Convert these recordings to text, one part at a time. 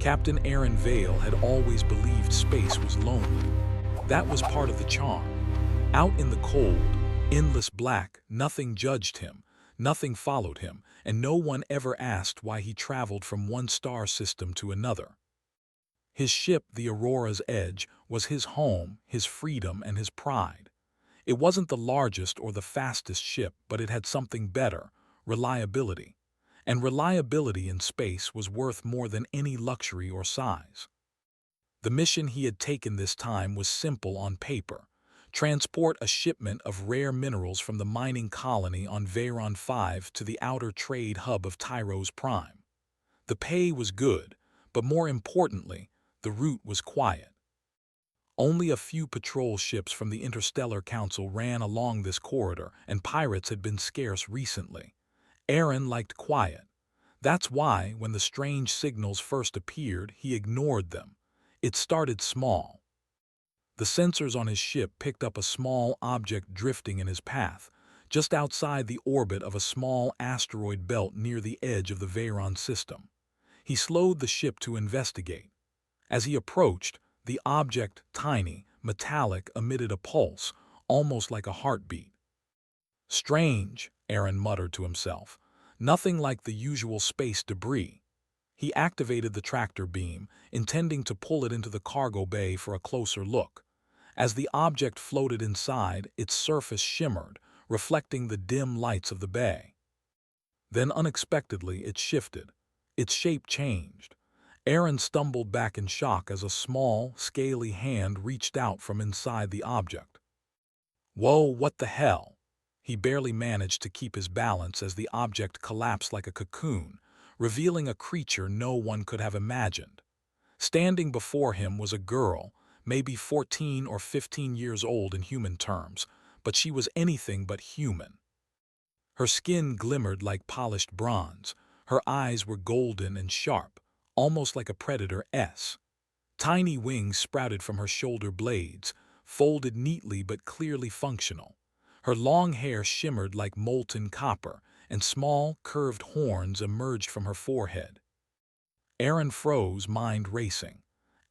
Captain Aaron Vale had always believed space was lonely. That was part of the charm. Out in the cold, endless black, nothing judged him, nothing followed him, and no one ever asked why he traveled from one star system to another. His ship, the Aurora's Edge, was his home, his freedom, and his pride. It wasn't the largest or the fastest ship, but it had something better: reliability. And reliability in space was worth more than any luxury or size. The mission he had taken this time was simple on paper: transport a shipment of rare minerals from the mining colony on Veyron 5 to the outer trade hub of Tyros Prime. The pay was good, but more importantly, the route was quiet. Only a few patrol ships from the Interstellar Council ran along this corridor, and pirates had been scarce recently. Aaron liked quiet. That's why, when the strange signals first appeared, he ignored them. It started small. The sensors on his ship picked up a small object drifting in his path, just outside the orbit of a small asteroid belt near the edge of the Veyron system. He slowed the ship to investigate. As he approached, the object, tiny, metallic, emitted a pulse, almost like a heartbeat. "Strange," Aaron muttered to himself. "Nothing like the usual space debris." He activated the tractor beam, intending to pull it into the cargo bay for a closer look. As the object floated inside, its surface shimmered, reflecting the dim lights of the bay. Then unexpectedly it shifted. Its shape changed. Aaron stumbled back in shock as a small, scaly hand reached out from inside the object. "Whoa, what the hell?" He barely managed to keep his balance as the object collapsed like a cocoon, revealing a creature no one could have imagined. Standing before him was a girl, maybe 14 or 15 years old in human terms, but she was anything but human. Her skin glimmered like polished bronze. Her eyes were golden and sharp, almost like a predator's. Tiny wings sprouted from her shoulder blades, folded neatly but clearly functional. Her long hair shimmered like molten copper, and small, curved horns emerged from her forehead. Aaron froze, mind racing.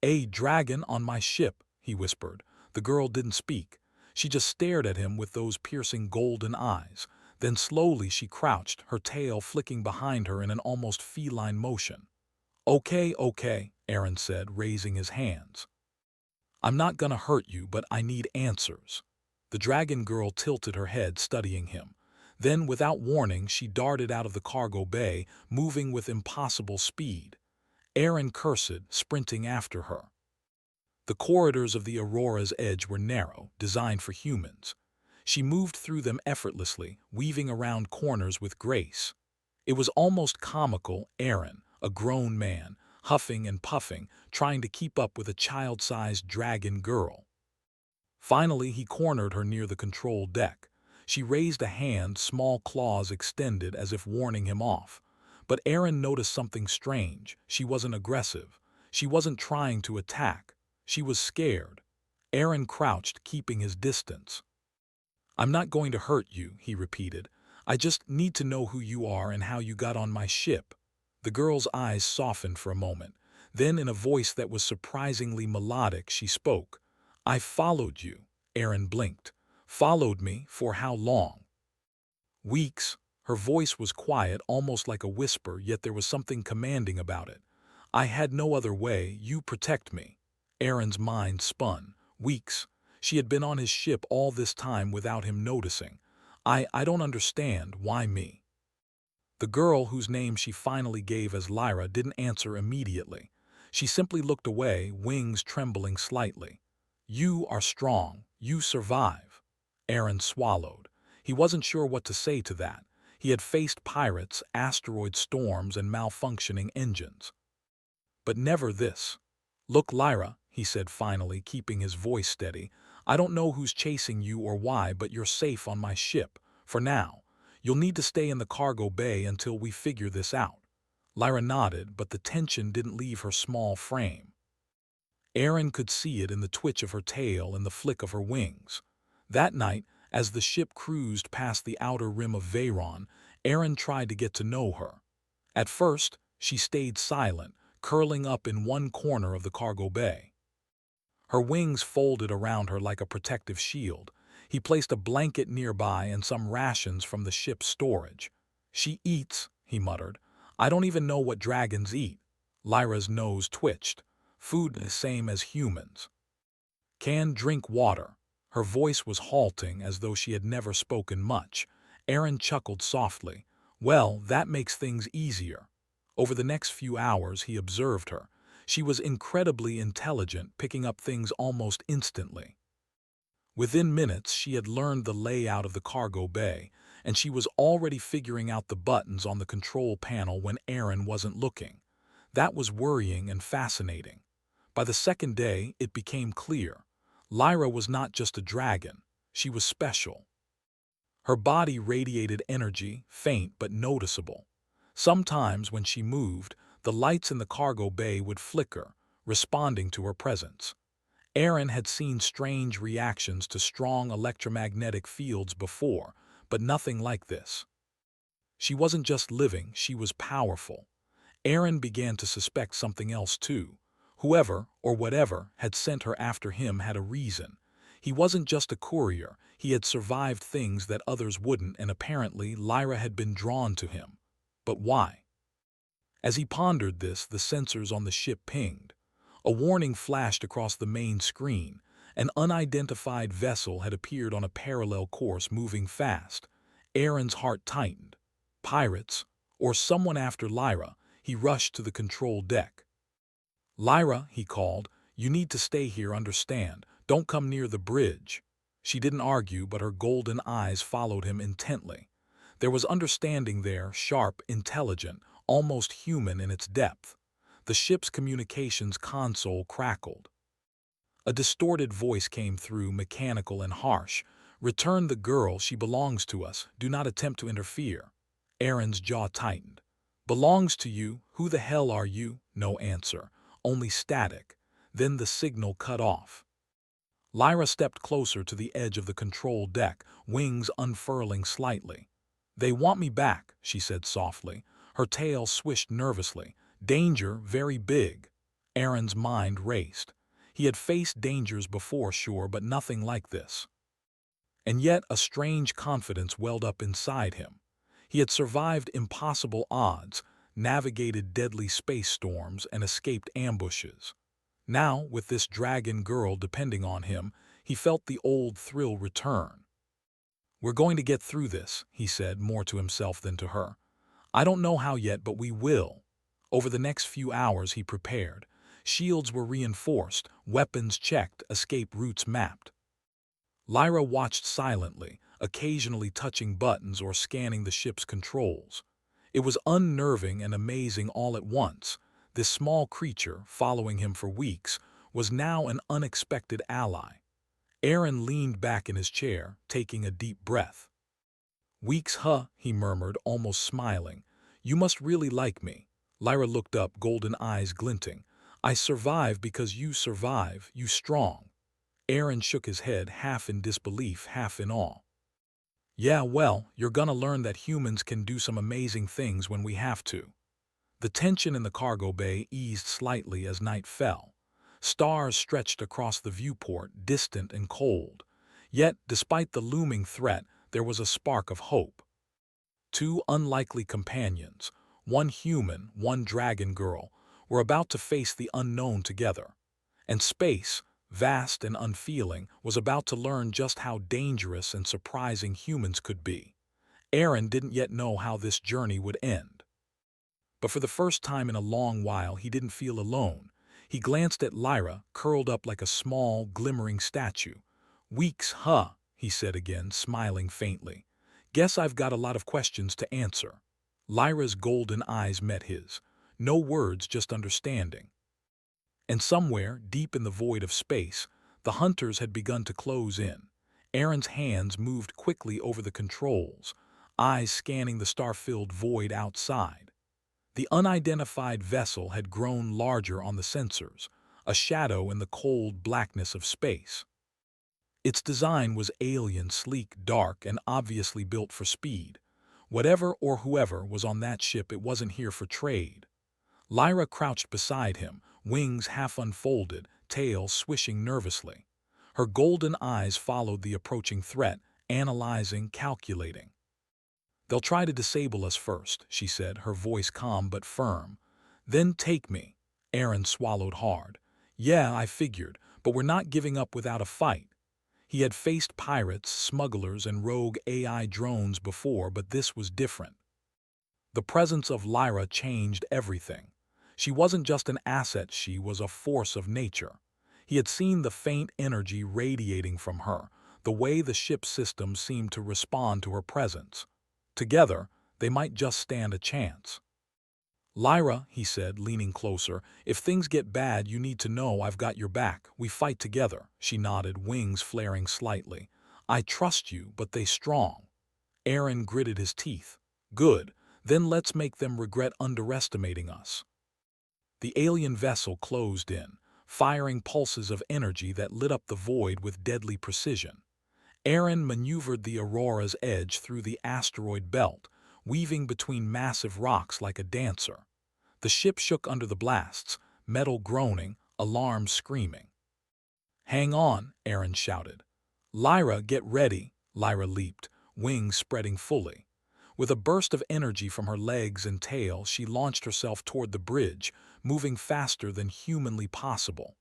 "A dragon on my ship," he whispered. The girl didn't speak. She just stared at him with those piercing golden eyes. Then slowly she crouched, her tail flicking behind her in an almost feline motion. Okay, Aaron said, raising his hands. "I'm not gonna hurt you, but I need answers." The dragon girl tilted her head, studying him. Then, without warning, she darted out of the cargo bay, moving with impossible speed. Aaron cursed, sprinting after her. The corridors of the Aurora's Edge were narrow, designed for humans. She moved through them effortlessly, weaving around corners with grace. It was almost comical. Aaron, a grown man, huffing and puffing, trying to keep up with a child-sized dragon girl. Finally, he cornered her near the control deck. She raised a hand, small claws extended as if warning him off. But Aaron noticed something strange. She wasn't aggressive. She wasn't trying to attack. She was scared. Aaron crouched, keeping his distance. "I'm not going to hurt you," he repeated. "I just need to know who you are and how you got on my ship." The girl's eyes softened for a moment. Then, in a voice that was surprisingly melodic, she spoke. "I followed you." Aaron blinked. "Followed me? For how long?" "Weeks." Her voice was quiet, almost like a whisper, yet there was something commanding about it. "I had no other way. You protect me." Aaron's mind spun. Weeks. She had been on his ship all this time without him noticing. I don't understand. Why me?" The girl, whose name she finally gave as Lyra, didn't answer immediately. She simply looked away, wings trembling slightly. "You are strong. You survive." Aaron swallowed. He wasn't sure what to say to that. He had faced pirates, asteroid storms, and malfunctioning engines. But never this. "Look, Lyra," he said finally, keeping his voice steady. "I don't know who's chasing you or why, but you're safe on my ship. For now. You'll need to stay in the cargo bay until we figure this out." Lyra nodded, but the tension didn't leave her small frame. Aaron could see it in the twitch of her tail and the flick of her wings. That night, as the ship cruised past the outer rim of Veyron, Aaron tried to get to know her. At first, she stayed silent, curling up in one corner of the cargo bay. Her wings folded around her like a protective shield. He placed a blanket nearby and some rations from the ship's storage. "She eats," he muttered. "I don't even know what dragons eat." Lyra's nose twitched. "Food the same as humans. Can drink water." Her voice was halting as though she had never spoken much. Aaron chuckled softly. "Well, that makes things easier." Over the next few hours he observed her. She was incredibly intelligent, picking up things almost instantly. Within minutes she had learned the layout of the cargo bay, and she was already figuring out the buttons on the control panel when Aaron wasn't looking. That was worrying and fascinating. By the second day, it became clear. Lyra was not just a dragon, she was special. Her body radiated energy, faint but noticeable. Sometimes when she moved, the lights in the cargo bay would flicker, responding to her presence. Aaron had seen strange reactions to strong electromagnetic fields before, but nothing like this. She wasn't just living, she was powerful. Aaron began to suspect something else too. Whoever, or whatever, had sent her after him had a reason. He wasn't just a courier, he had survived things that others wouldn't, and apparently Lyra had been drawn to him. But why? As he pondered this, the sensors on the ship pinged. A warning flashed across the main screen. An unidentified vessel had appeared on a parallel course, moving fast. Aaron's heart tightened. Pirates, or someone after Lyra. He rushed to the control deck. "Lyra," he called, "you need to stay here, understand? Don't come near the bridge." She didn't argue, but her golden eyes followed him intently. There was understanding there, sharp, intelligent, almost human in its depth. The ship's communications console crackled. A distorted voice came through, mechanical and harsh. "Return the girl, she belongs to us. Do not attempt to interfere." Aaron's jaw tightened. "Belongs to you? Who the hell are you?" No answer, only static. Then the signal cut off. Lyra stepped closer to the edge of the control deck, wings unfurling slightly. "They want me back," she said softly. Her tail swished nervously. "Danger, very big." Aaron's mind raced. He had faced dangers before, sure, but nothing like this. And yet a strange confidence welled up inside him. He had survived impossible odds, navigated deadly space storms, and escaped ambushes. Now, with this dragon girl depending on him, he felt the old thrill return. "We're going to get through this," he said, more to himself than to her. "I don't know how yet, but we will." Over the next few hours he prepared. Shields were reinforced, weapons checked, escape routes mapped. Lyra watched silently, occasionally touching buttons or scanning the ship's controls. It was unnerving and amazing all at once. This small creature, following him for weeks, was now an unexpected ally. Aaron leaned back in his chair, taking a deep breath. "Weeks, huh?" he murmured, almost smiling. "You must really like me." Lyra looked up, golden eyes glinting. "I survive because you survive, you strong." Aaron shook his head, half in disbelief, half in awe. "Yeah, well, you're gonna learn that humans can do some amazing things when we have to." The tension in the cargo bay eased slightly as night fell. Stars stretched across the viewport, distant and cold. Yet, despite the looming threat, there was a spark of hope. Two unlikely companions, one human, one dragon girl, were about to face the unknown together. And space, vast and unfeeling, was about to learn just how dangerous and surprising humans could be. Aaron didn't yet know how this journey would end. But for the first time in a long while, he didn't feel alone. He glanced at Lyra, curled up like a small, glimmering statue. "Weeks, huh?" he said again, smiling faintly. "Guess I've got a lot of questions to answer." Lyra's golden eyes met his. No words, just understanding. And somewhere, deep in the void of space, the hunters had begun to close in. Aaron's hands moved quickly over the controls, eyes scanning the star-filled void outside. The unidentified vessel had grown larger on the sensors, a shadow in the cold blackness of space. Its design was alien, sleek, dark, and obviously built for speed. Whatever or whoever was on that ship, it wasn't here for trade. Lyra crouched beside him, wings half unfolded, tail swishing nervously. Her golden eyes followed the approaching threat, analyzing, calculating. "They'll try to disable us first," she said, her voice calm but firm. "Then take me." Aaron swallowed hard. "Yeah, I figured, but we're not giving up without a fight." He had faced pirates, smugglers, and rogue AI drones before, but this was different. The presence of Lyra changed everything. She wasn't just an asset, she was a force of nature. He had seen the faint energy radiating from her, the way the ship's systems seemed to respond to her presence. Together, they might just stand a chance. "Lyra," he said, leaning closer, "if things get bad, you need to know I've got your back. We fight together." She nodded, wings flaring slightly. "I trust you, but they strong." Aaron gritted his teeth. "Good. Then let's make them regret underestimating us." The alien vessel closed in, firing pulses of energy that lit up the void with deadly precision. Aaron maneuvered the Aurora's edge through the asteroid belt, weaving between massive rocks like a dancer. The ship shook under the blasts, metal groaning, alarms screaming. "Hang on," Aaron shouted. "Lyra, get ready." Lyra leaped, wings spreading fully. With a burst of energy from her legs and tail, she launched herself toward the bridge, moving faster than humanly possible.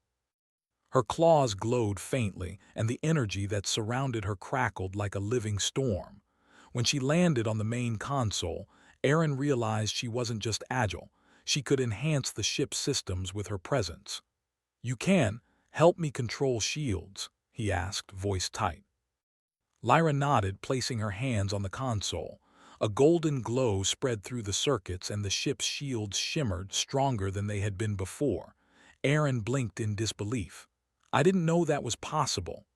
Her claws glowed faintly, and the energy that surrounded her crackled like a living storm. When she landed on the main console, Aaron realized she wasn't just agile, she could enhance the ship's systems with her presence. "You can help me control shields?" he asked, voice tight. Lyra nodded, placing her hands on the console. A golden glow spread through the circuits and the ship's shields shimmered, stronger than they had been before. Aaron blinked in disbelief. "I didn't know that was possible."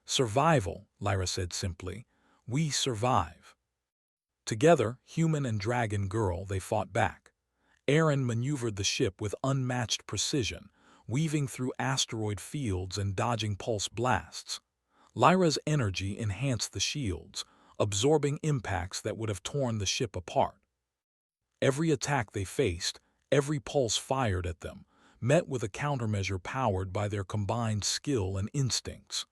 Survival," Lyra said simply. "We survive." Together, human and dragon girl, they fought back. Aaron maneuvered the ship with unmatched precision, weaving through asteroid fields and dodging pulse blasts. Lyra's energy enhanced the shields, absorbing impacts that would have torn the ship apart. Every attack they faced, every pulse fired at them, met with a countermeasure powered by their combined skill and instincts.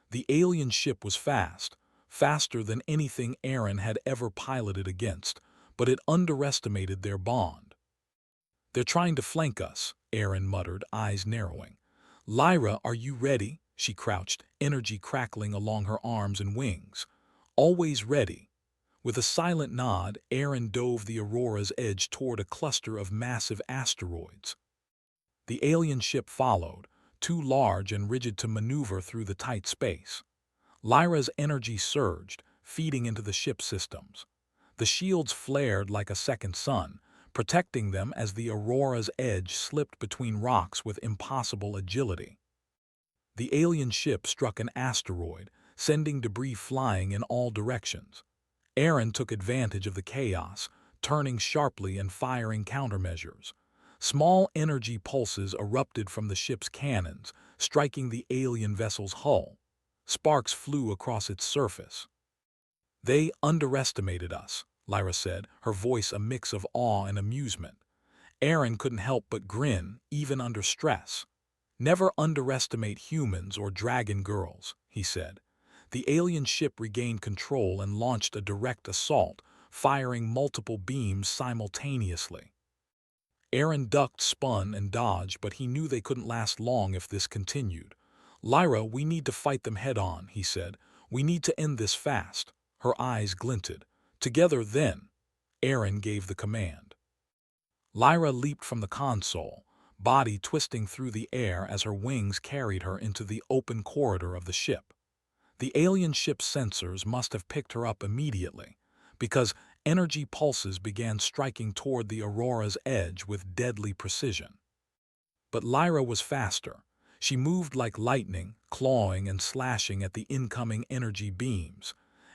The alien ship was fast, faster than anything Aaron had ever piloted against, but it underestimated their bond. "They're trying to flank us," Aaron muttered, eyes narrowing. "Lyra, are you ready?" She crouched, energy crackling along her arms and wings. "Always ready." With a silent nod, Aaron dove the Aurora's edge toward a cluster of massive asteroids. The alien ship followed, too large and rigid to maneuver through the tight space. Lyra's energy surged, feeding into the ship's systems. The shields flared like a second sun, protecting them as the Aurora's edge slipped between rocks with impossible agility. The alien ship struck an asteroid, sending debris flying in all directions. Aaron took advantage of the chaos, turning sharply and firing countermeasures. Small energy pulses erupted from the ship's cannons, striking the alien vessel's hull. Sparks flew across its surface. "They underestimated us," Lyra said, her voice a mix of awe and amusement. Aaron couldn't help but grin, even under stress. "Never underestimate humans or dragon girls," he said. The alien ship regained control and launched a direct assault, firing multiple beams simultaneously. Aaron ducked, spun, and dodged, but he knew they couldn't last long if this continued. "Lyra, we need to fight them head-on," he said. "We need to end this fast." Her eyes glinted. "Together, then." Aaron gave the command. Lyra leaped from the console, body twisting through the air as her wings carried her into the open corridor of the ship. The alien ship's sensors must have picked her up immediately, because energy pulses began striking toward the Aurora's edge with deadly precision. But Lyra was faster. She moved like lightning, clawing and slashing at the incoming energy beams.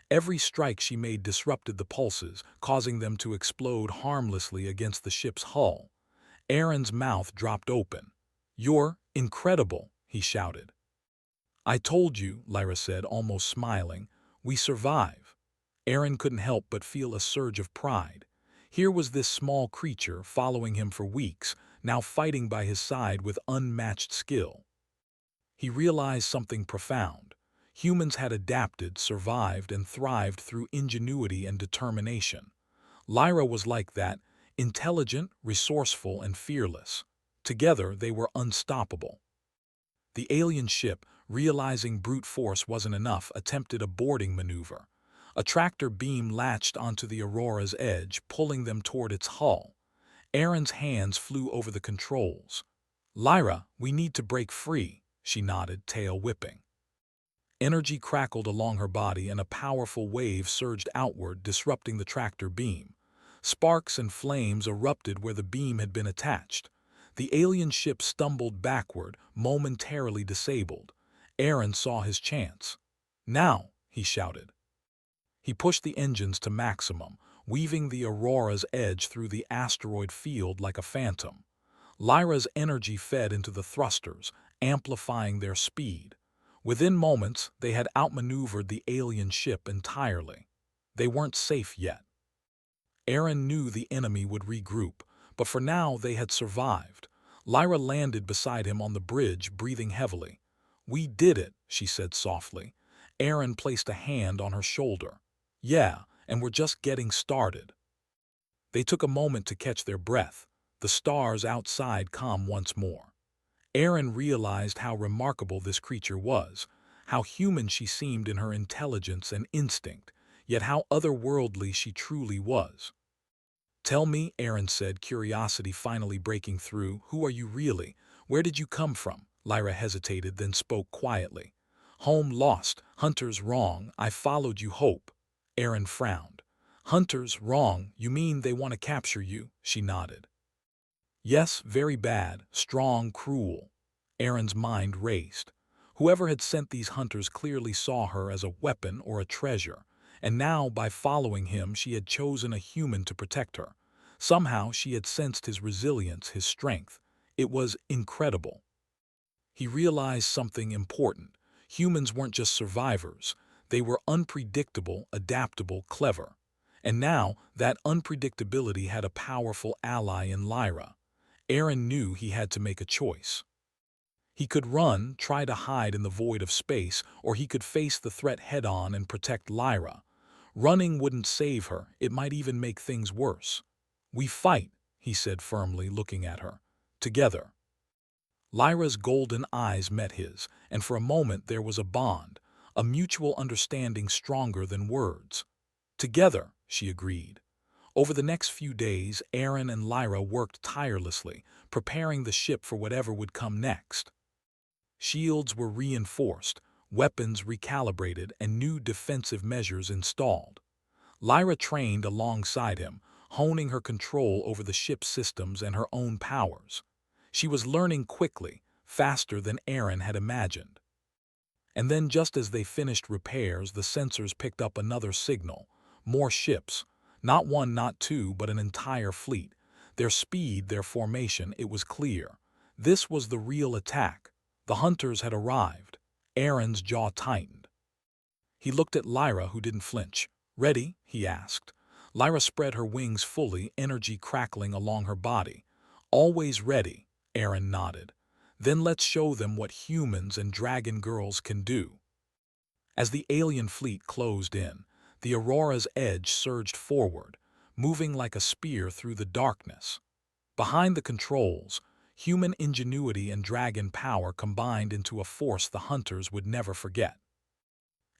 Every strike she made disrupted the pulses, causing them to explode harmlessly against the ship's hull. Aaron's mouth dropped open. "You're incredible," he shouted. "I told you," Lyra said, almost smiling. "We survive." Aaron couldn't help but feel a surge of pride. Here was this small creature following him for weeks, now fighting by his side with unmatched skill. He realized something profound. Humans had adapted, survived, and thrived through ingenuity and determination. Lyra was like that, intelligent, resourceful, and fearless. Together, they were unstoppable. The alien ship, realizing brute force wasn't enough, attempted a boarding maneuver. A tractor beam latched onto the Aurora's edge, pulling them toward its hull. Erin's hands flew over the controls. "Lyra, we need to break free," she nodded, tail whipping. Energy crackled along her body and a powerful wave surged outward, disrupting the tractor beam. Sparks and flames erupted where the beam had been attached. The alien ship stumbled backward, momentarily disabled. Erin saw his chance. "Now!" he shouted. He pushed the engines to maximum, weaving the Aurora's edge through the asteroid field like a phantom. Lyra's energy fed into the thrusters, amplifying their speed. Within moments, they had outmaneuvered the alien ship entirely. They weren't safe yet. Erin knew the enemy would regroup, but for now they had survived. Lyra landed beside him on the bridge, breathing heavily. "We did it," she said softly. Erin placed a hand on her shoulder. "Yeah, and we're just getting started." They took a moment to catch their breath. The stars outside calm once more. Erin realized how remarkable this creature was, how human she seemed in her intelligence and instinct, yet how otherworldly she truly was. "Tell me," Erin said, curiosity finally breaking through, "who are you really? Where did you come from?" Lyra hesitated, then spoke quietly. "Home lost, hunters wrong, I followed you hope." Erin frowned. "Hunters wrong, you mean they want to capture you?" She nodded. "Yes, very bad, strong, cruel." Erin's mind raced. Whoever had sent these hunters clearly saw her as a weapon or a treasure, and now, by following him, she had chosen a human to protect her. Somehow she had sensed his resilience, his strength. It was incredible. He realized something important. Humans weren't just survivors. They were unpredictable, adaptable, clever. And now, that unpredictability had a powerful ally in Lyra. Erin knew he had to make a choice. He could run, try to hide in the void of space, or he could face the threat head-on and protect Lyra. Running wouldn't save her, it might even make things worse. "We fight," he said firmly, looking at her. "Together." Lyra's golden eyes met his, and for a moment there was a bond, a mutual understanding stronger than words. "Together," she agreed. Over the next few days, Erin and Lyra worked tirelessly, preparing the ship for whatever would come next. Shields were reinforced, weapons recalibrated, and new defensive measures installed. Lyra trained alongside him, honing her control over the ship's systems and her own powers. She was learning quickly, faster than Erin had imagined. And then, just as they finished repairs, the sensors picked up another signal. More ships. Not one, not two, but an entire fleet. Their speed, their formation, it was clear. This was the real attack. The hunters had arrived. Erin's jaw tightened. He looked at Lyra, who didn't flinch. "Ready?" he asked. Lyra spread her wings fully, energy crackling along her body. "Always ready," Erin nodded. "Then let's show them what humans and dragon girls can do." As the alien fleet closed in, the Aurora's edge surged forward, moving like a spear through the darkness. Behind the controls, human ingenuity and dragon power combined into a force the hunters would never forget.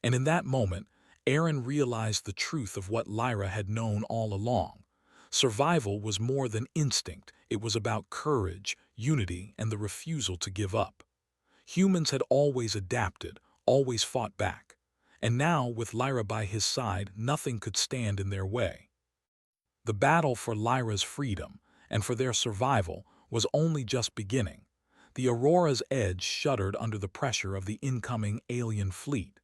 And in that moment, Erin realized the truth of what Lyra had known all along. Survival was more than instinct, it was about courage, unity, and the refusal to give up. Humans had always adapted, always fought back. And now, with Lyra by his side, nothing could stand in their way. The battle for Lyra's freedom, and for their survival, was only just beginning. The Aurora's edge shuddered under the pressure of the incoming alien fleet.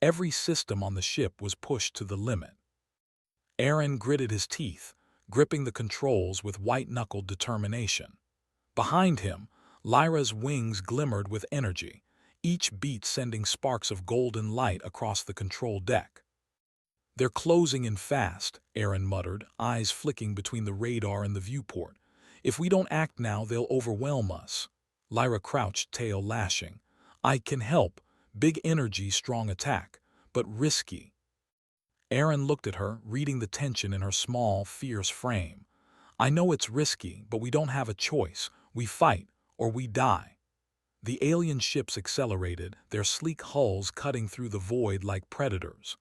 Every system on the ship was pushed to the limit. Erin gritted his teeth, gripping the controls with white-knuckled determination. Behind him, Lyra's wings glimmered with energy, each beat sending sparks of golden light across the control deck. They're closing in fast, Aaron muttered, eyes flicking between the radar and the viewport. If we don't act now, they'll overwhelm us. Lyra crouched, tail lashing. I can help. Big energy, strong attack. But risky. Aaron looked at her, reading the tension in her small, fierce frame. I know it's risky, but we don't have a choice. We fight, or we die. The alien ships accelerated, their sleek hulls cutting through the void like predators.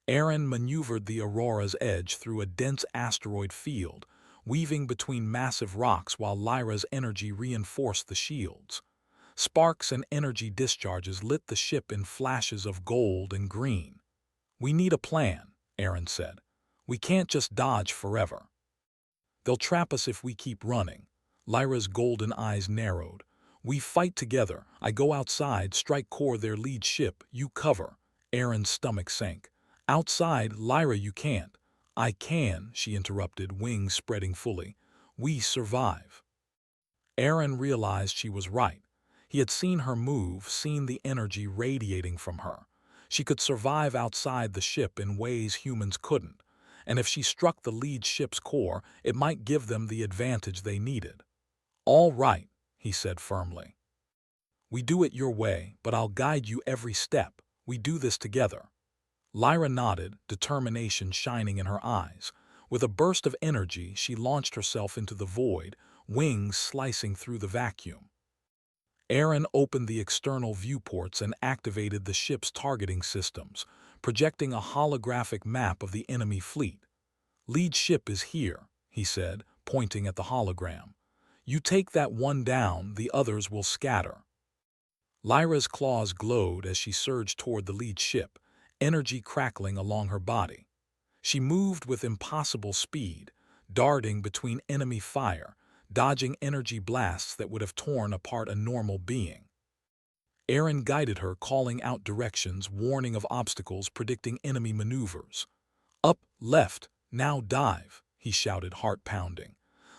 Aaron maneuvered the Aurora's edge through a dense asteroid field, weaving between massive rocks while Lyra's energy reinforced the shields. Sparks and energy discharges lit the ship in flashes of gold and green. We need a plan, Aaron said. We can't just dodge forever. They'll trap us if we keep running. Lyra's golden eyes narrowed. We fight together. I go outside, strike core their lead ship. You cover. Aaron's stomach sank. Outside, Lyra, you can't. I can, she interrupted, wings spreading fully. We survive. Aaron realized she was right. He had seen her move, seen the energy radiating from her. She could survive outside the ship in ways humans couldn't, and if she struck the lead ship's core, it might give them the advantage they needed. All right, he said firmly. We do it your way, but I'll guide you every step. We do this together. Lyra nodded, determination shining in her eyes. With a burst of energy, she launched herself into the void, wings slicing through the vacuum. Aaron opened the external viewports and activated the ship's targeting systems, projecting a holographic map of the enemy fleet. Lead ship is here, he said, pointing at the hologram. You take that one down, the others will scatter. Lyra's claws glowed as she surged toward the lead ship, energy crackling along her body. She moved with impossible speed, darting between enemy fire, dodging energy blasts that would have torn apart a normal being. Aaron guided her, calling out directions, warning of obstacles, predicting enemy maneuvers. Up, left, now dive, he shouted, heart pounding.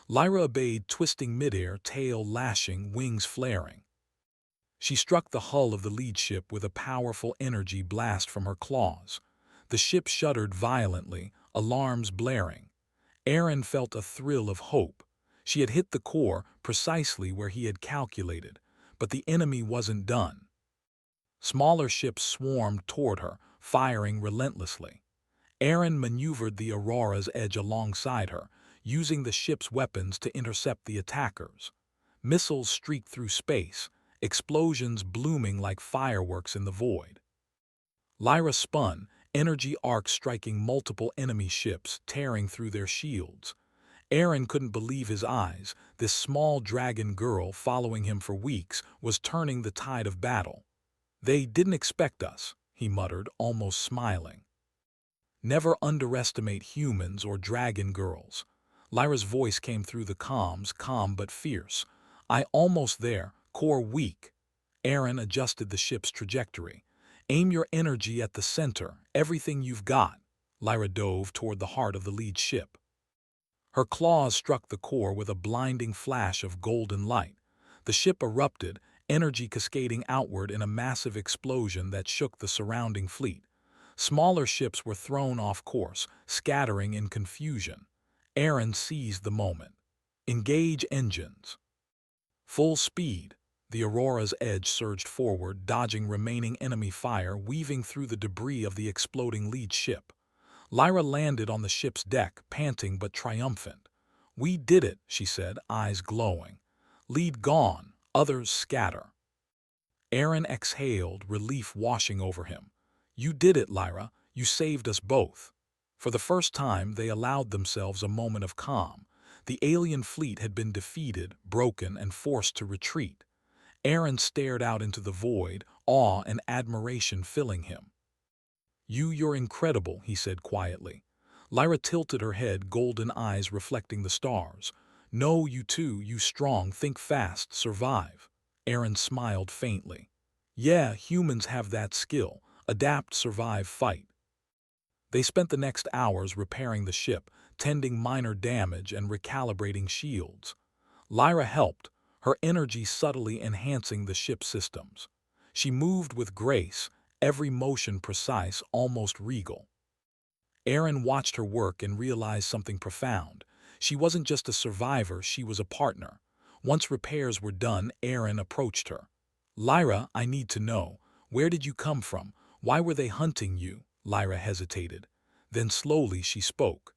Lyra obeyed, twisting midair, tail lashing, wings flaring. She struck the hull of the lead ship with a powerful energy blast from her claws. The ship shuddered violently, alarms blaring. Aaron felt a thrill of hope. She had hit the core precisely where he had calculated, but the enemy wasn't done. Smaller ships swarmed toward her, firing relentlessly. Aaron maneuvered the Aurora's edge alongside her, using the ship's weapons to intercept the attackers. Missiles streaked through space, explosions blooming like fireworks in the void. Lyra spun, energy arcs striking multiple enemy ships, tearing through their shields. Aaron couldn't believe his eyes. This small dragon girl, following him for weeks, was turning the tide of battle. They didn't expect us, he muttered, almost smiling. Never underestimate humans or dragon girls. Lyra's voice came through the comms, calm but fierce. I almost there, core weak. Aaron adjusted the ship's trajectory. Aim your energy at the center, everything you've got. Lyra dove toward the heart of the lead ship. Her claws struck the core with a blinding flash of golden light. The ship erupted, energy cascading outward in a massive explosion that shook the surrounding fleet. Smaller ships were thrown off course, scattering in confusion. Aaron seized the moment. Engage engines. Full speed. The Aurora's edge surged forward, dodging remaining enemy fire, weaving through the debris of the exploding lead ship. Lyra landed on the ship's deck, panting but triumphant. We did it, she said, eyes glowing. Lead gone, others scatter. Aaron exhaled, relief washing over him. You did it, Lyra. You saved us both. For the first time, they allowed themselves a moment of calm. The alien fleet had been defeated, broken, and forced to retreat. Aaron stared out into the void, awe and admiration filling him. You're incredible, he said quietly. Lyra tilted her head, golden eyes reflecting the stars. No, you too, you strong, think fast, survive. Aaron smiled faintly. Yeah, humans have that skill. Adapt, survive, fight. They spent the next hours repairing the ship, tending minor damage and recalibrating shields. Lyra helped, her energy subtly enhancing the ship's systems. She moved with grace, every motion precise, almost regal. Erin watched her work and realized something profound. She wasn't just a survivor, she was a partner. Once repairs were done, Erin approached her. "Lyra, I need to know. Where did you come from? Why were they hunting you?" Lyra hesitated. Then slowly she spoke.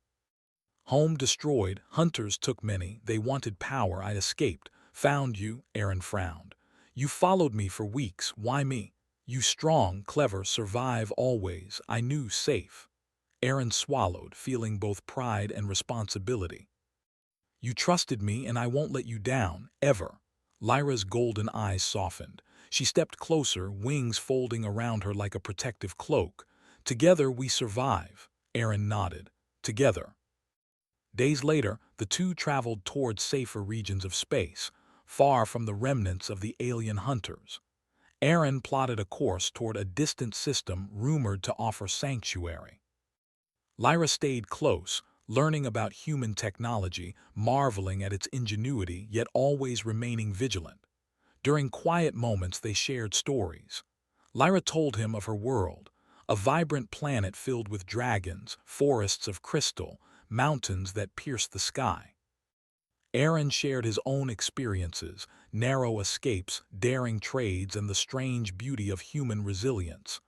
"Home destroyed, hunters took many, they wanted power, I escaped. Found you," Erin frowned. "You followed me for weeks, why me? You strong, clever, survive always, I knew safe." Erin swallowed, feeling both pride and responsibility. "You trusted me and I won't let you down, ever." Lyra's golden eyes softened. She stepped closer, wings folding around her like a protective cloak. "Together we survive," Erin nodded. "Together." Days later, the two traveled toward safer regions of space, far from the remnants of the alien hunters. Erin plotted a course toward a distant system rumored to offer sanctuary. Lyra stayed close, learning about human technology, marveling at its ingenuity, yet always remaining vigilant. During quiet moments they shared stories. Lyra told him of her world, a vibrant planet filled with dragons, forests of crystal, mountains that pierced the sky. Aaron shared his own experiences, narrow escapes, daring trades, and the strange beauty of human resilience.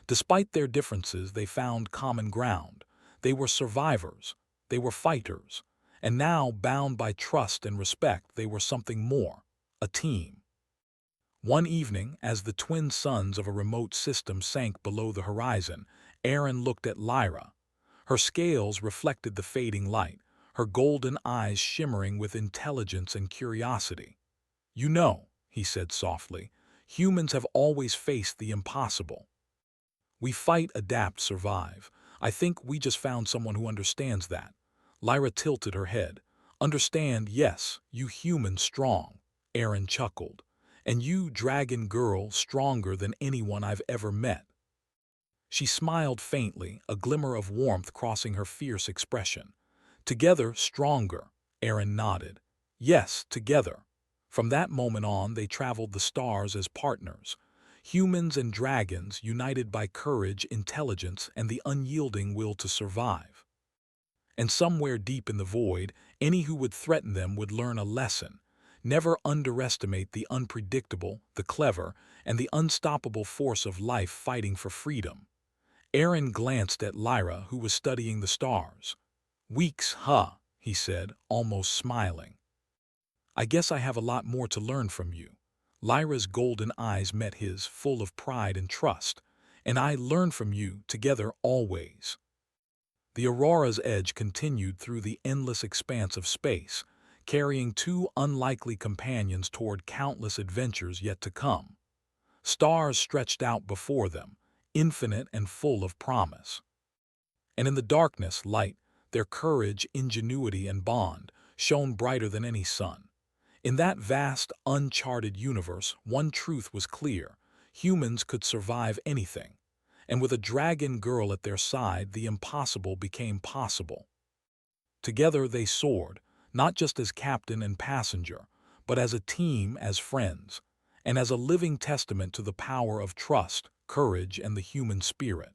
Despite their differences, they found common ground. They were survivors, they were fighters, and now, bound by trust and respect, they were something more, a team. One evening, as the twin suns of a remote system sank below the horizon, Aaron looked at Lyra. Her scales reflected the fading light, her golden eyes shimmering with intelligence and curiosity. "You know," he said softly, "humans have always faced the impossible. We fight, adapt, survive. I think we just found someone who understands that." Lyra tilted her head. "Understand, yes, you human strong." Aaron chuckled. "And you, dragon girl, stronger than anyone I've ever met." She smiled faintly, a glimmer of warmth crossing her fierce expression. "Together, stronger," Aaron nodded. "Yes, together." From that moment on, they traveled the stars as partners. Humans and dragons united by courage, intelligence, and the unyielding will to survive. And somewhere deep in the void, any who would threaten them would learn a lesson. Never underestimate the unpredictable, the clever, and the unstoppable force of life fighting for freedom. Aaron glanced at Lyra, who was studying the stars. "Weeks, huh?" he said, almost smiling. "I guess I have a lot more to learn from you." Lyra's golden eyes met his, full of pride and trust. "And I learn from you, together always." The Aurora's edge continued through the endless expanse of space, carrying two unlikely companions toward countless adventures yet to come. Stars stretched out before them, infinite and full of promise. And in the darkness, light, their courage, ingenuity, and bond, shone brighter than any sun. In that vast, uncharted universe, one truth was clear: humans could survive anything. And with a dragon girl at their side, the impossible became possible. Together they soared, not just as captain and passenger, but as a team, as friends, and as a living testament to the power of trust, courage, and the human spirit.